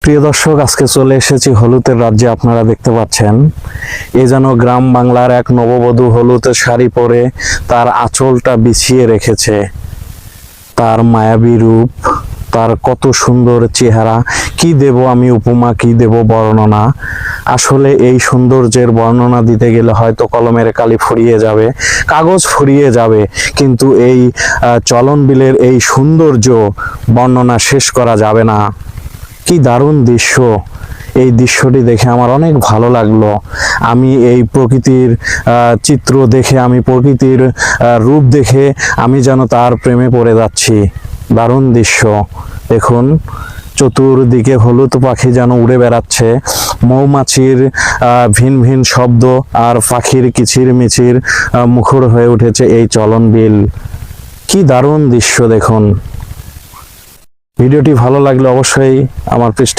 প্রিয় দর্শক, আজকে চলে এসেছি হলুদের রাজ্যে। আপনারা দেখতে পাচ্ছেন এ যেন গ্রাম বাংলার এক নববধূ হলুদের শাড়ি পরে তার আঁচলটা বিছিয়ে রেখেছে। তার মায়াবী রূপ, তার কত সুন্দর চেহারা, কি দেব আমি উপমা, কি দেব বর্ণনা। আসলে এই সৌন্দর্যের বর্ণনা দিতে গেলে হয়তো কলমের কালি ফুরিয়ে যাবে, কাগজ ফুরিয়ে যাবে, কিন্তু এই চলন বিলের এই সৌন্দর্য বর্ণনা শেষ করা যাবে না। কি দারুণ দৃশ্য! এই দৃশ্যটি দেখে আমার অনেক ভালো লাগলো। আমি এই প্রকৃতির চিত্র দেখে, আমি প্রকৃতির রূপ দেখে আমি যেন তার প্রেমে পড়ে যাচ্ছি। দারুণ দৃশ্য দেখুন, চতুর্দিকে হলুদ পাখি যেন উড়ে বেড়াচ্ছে, মৌমাছির ভিন ভিন শব্দ আর পাখির কিচির মিচির মুখর হয়ে উঠেছে এই চলন বিল। কি দারুণ দৃশ্য দেখুন। ভিডিওটি ভালো লাগলে অবশ্যই আমার পৃষ্ঠে